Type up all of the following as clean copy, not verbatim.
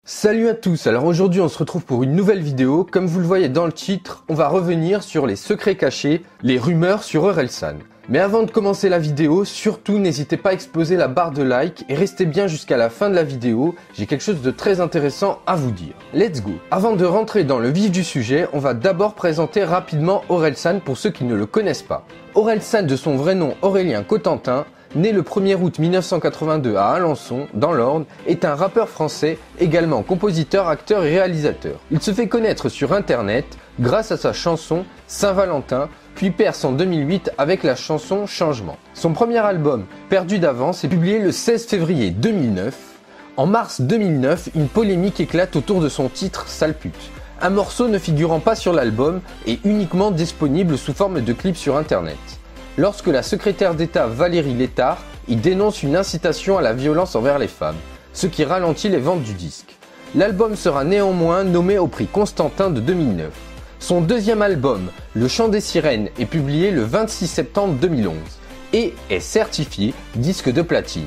Salut à tous, alors aujourd'hui on se retrouve pour une nouvelle vidéo. Comme vous le voyez dans le titre, on va revenir sur les secrets cachés, les rumeurs sur Orelsan. Mais avant de commencer la vidéo, surtout n'hésitez pas à exploser la barre de like et restez bien jusqu'à la fin de la vidéo, j'ai quelque chose de très intéressant à vous dire. Let's go! Avant de rentrer dans le vif du sujet, on va d'abord présenter rapidement Orelsan pour ceux qui ne le connaissent pas. Orelsan, de son vrai nom Aurélien Cotentin, né le 1er août 1982 à Alençon, dans l'Orne, est un rappeur français, également compositeur, acteur et réalisateur. Il se fait connaître sur internet grâce à sa chanson Saint-Valentin, puis perce en 2008 avec la chanson Changement. Son premier album, Perdu d'avance, est publié le 16 février 2009. En mars 2009, une polémique éclate autour de son titre Sale pute. Un morceau ne figurant pas sur l'album est uniquement disponible sous forme de clip sur internet. Lorsque la secrétaire d'État Valérie Létard y dénonce une incitation à la violence envers les femmes, ce qui ralentit les ventes du disque. L'album sera néanmoins nommé au prix Constantin de 2009. Son deuxième album, Le Chant des Sirènes, est publié le 26 septembre 2011 et est certifié disque de platine.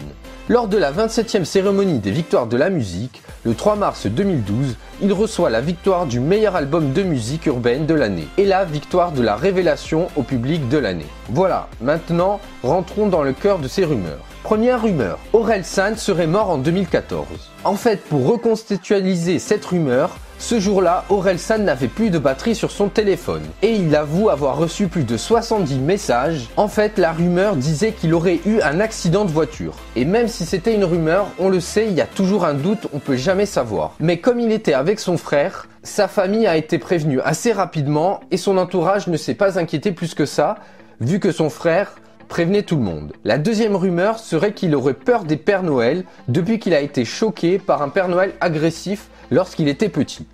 Lors de la 27e cérémonie des Victoires de la musique, le 3 mars 2012, il reçoit la victoire du meilleur album de musique urbaine de l'année et la victoire de la révélation au public de l'année. Voilà, maintenant rentrons dans le cœur de ces rumeurs. Première rumeur, Orelsan serait mort en 2014. En fait, pour recontextualiser cette rumeur, ce jour-là, Orelsan n'avait plus de batterie sur son téléphone et il avoue avoir reçu plus de 70 messages. En fait, la rumeur disait qu'il aurait eu un accident de voiture. Et même si c'était une rumeur, on le sait, il y a toujours un doute, on peut jamais savoir. Mais comme il était avec son frère, sa famille a été prévenue assez rapidement et son entourage ne s'est pas inquiété plus que ça, vu que son frère prévenait tout le monde. La deuxième rumeur serait qu'il aurait peur des Pères Noël depuis qu'il a été choqué par un Père Noël agressif lorsqu'il était petit.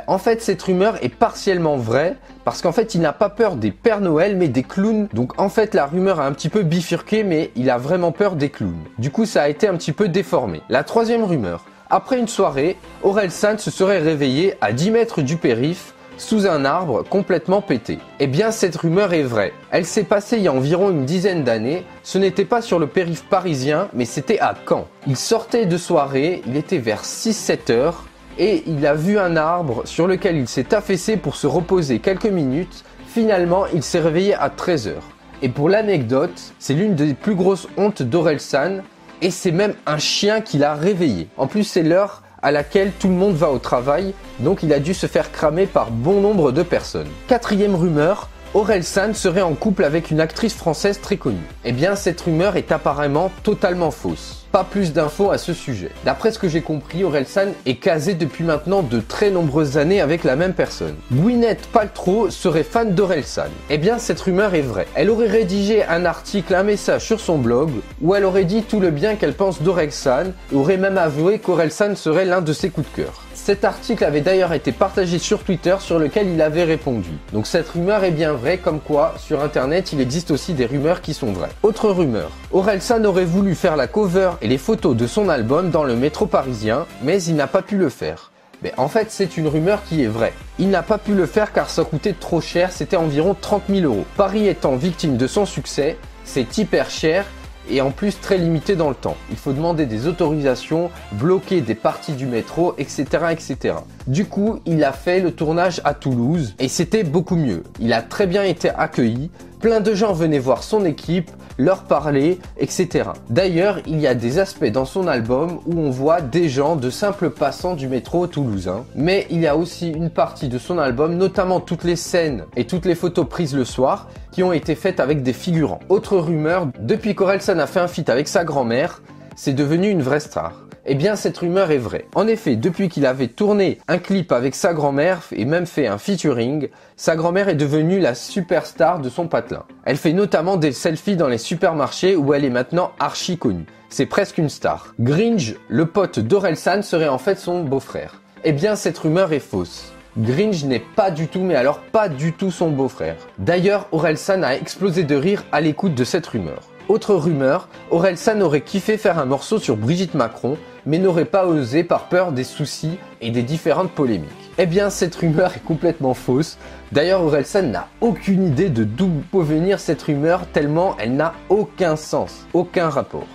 En fait, cette rumeur est partiellement vraie parce qu'en fait, il n'a pas peur des Pères Noël mais des clowns. Donc en fait, la rumeur a un petit peu bifurqué mais il a vraiment peur des clowns. Du coup, ça a été un petit peu déformé. La troisième rumeur. Après une soirée, Orelsan se serait réveillé à 10 mètres du périph' sous un arbre complètement pété. Eh bien, cette rumeur est vraie. Elle s'est passée il y a environ une dizaine d'années. Ce n'était pas sur le périph' parisien, mais c'était à Caen. Il sortait de soirée, il était vers 6-7 heures, et il a vu un arbre sur lequel il s'est affaissé pour se reposer quelques minutes. Finalement, il s'est réveillé à 13 heures. Et pour l'anecdote, c'est l'une des plus grosses hontes d'Orelsan, et c'est même un chien qui l'a réveillé. En plus, c'est l'heure à laquelle tout le monde va au travail, donc il a dû se faire cramer par bon nombre de personnes. Quatrième rumeur, Orelsan serait en couple avec une actrice française très connue. Eh bien, cette rumeur est apparemment totalement fausse. Pas plus d'infos à ce sujet. D'après ce que j'ai compris, Orelsan est casé depuis maintenant de très nombreuses années avec la même personne. Gwyneth Paltrow serait fan d'Orelsan. Eh bien, cette rumeur est vraie. Elle aurait rédigé un article, un message sur son blog où elle aurait dit tout le bien qu'elle pense d'Orelsan et aurait même avoué qu'Orelsan serait l'un de ses coups de cœur. Cet article avait d'ailleurs été partagé sur Twitter sur lequel il avait répondu. Donc cette rumeur est bien vraie, comme quoi sur internet il existe aussi des rumeurs qui sont vraies. Autre rumeur, Orelsan aurait voulu faire la cover et les photos de son album dans le métro parisien, mais il n'a pas pu le faire. Mais en fait c'est une rumeur qui est vraie. Il n'a pas pu le faire car ça coûtait trop cher, c'était environ 30 000 €. Paris étant victime de son succès, c'est hyper cher et en plus très limité dans le temps. Il faut demander des autorisations, bloquer des parties du métro, etc., etc. Du coup, il a fait le tournage à Toulouse et c'était beaucoup mieux. Il a très bien été accueilli, plein de gens venaient voir son équipe, leur parler, etc. D'ailleurs, il y a des aspects dans son album où on voit des gens, de simples passants du métro toulousain. Mais il y a aussi une partie de son album, notamment toutes les scènes et toutes les photos prises le soir, qui ont été faites avec des figurants. Autre rumeur, depuis qu'Orelsan a fait un feat avec sa grand-mère, c'est devenu une vraie star. Eh bien, cette rumeur est vraie. En effet, depuis qu'il avait tourné un clip avec sa grand-mère et même fait un featuring, sa grand-mère est devenue la superstar de son patelin. Elle fait notamment des selfies dans les supermarchés où elle est maintenant archi connue. C'est presque une star. Gringe, le pote d'Orelsan, serait en fait son beau-frère. Eh bien, cette rumeur est fausse. Gringe n'est pas du tout, mais alors pas du tout son beau-frère. D'ailleurs, Orelsan a explosé de rire à l'écoute de cette rumeur. Autre rumeur, Orelsan aurait kiffé faire un morceau sur Brigitte Macron, mais n'aurait pas osé par peur des soucis et des différentes polémiques. Eh bien, cette rumeur est complètement fausse. D'ailleurs, Orelsan n'a aucune idée de d'où peut venir cette rumeur, tellement elle n'a aucun sens, aucun rapport.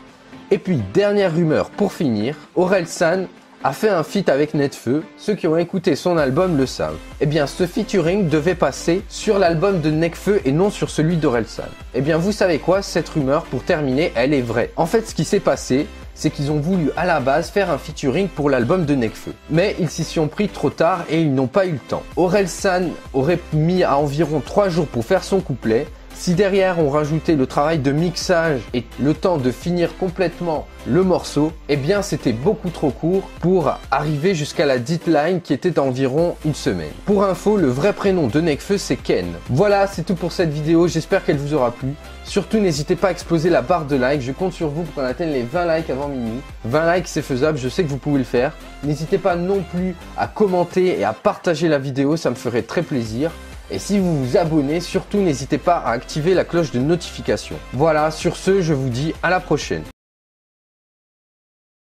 Et puis, dernière rumeur pour finir, Orelsan a fait un feat avec Nekfeu. Ceux qui ont écouté son album le savent. Eh bien, ce featuring devait passer sur l'album de Nekfeu et non sur celui d'Orelsan. Eh bien, vous savez quoi? Cette rumeur, pour terminer, elle est vraie. En fait, ce qui s'est passé, c'est qu'ils ont voulu à la base faire un featuring pour l'album de Nekfeu. Mais ils s'y sont pris trop tard et ils n'ont pas eu le temps. Orelsan aurait mis à environ 3 jours pour faire son couplet. Si derrière on rajoutait le travail de mixage et le temps de finir complètement le morceau, eh bien c'était beaucoup trop court pour arriver jusqu'à la deadline qui était d'environ une semaine. Pour info, le vrai prénom de Nekfeu c'est Ken. Voilà, c'est tout pour cette vidéo, j'espère qu'elle vous aura plu. Surtout n'hésitez pas à exploser la barre de likes, je compte sur vous pour qu'on atteigne les 20 likes avant minuit. 20 likes c'est faisable, je sais que vous pouvez le faire. N'hésitez pas non plus à commenter et à partager la vidéo, ça me ferait très plaisir. Et si vous vous abonnez, surtout n'hésitez pas à activer la cloche de notification. Voilà, sur ce, je vous dis à la prochaine.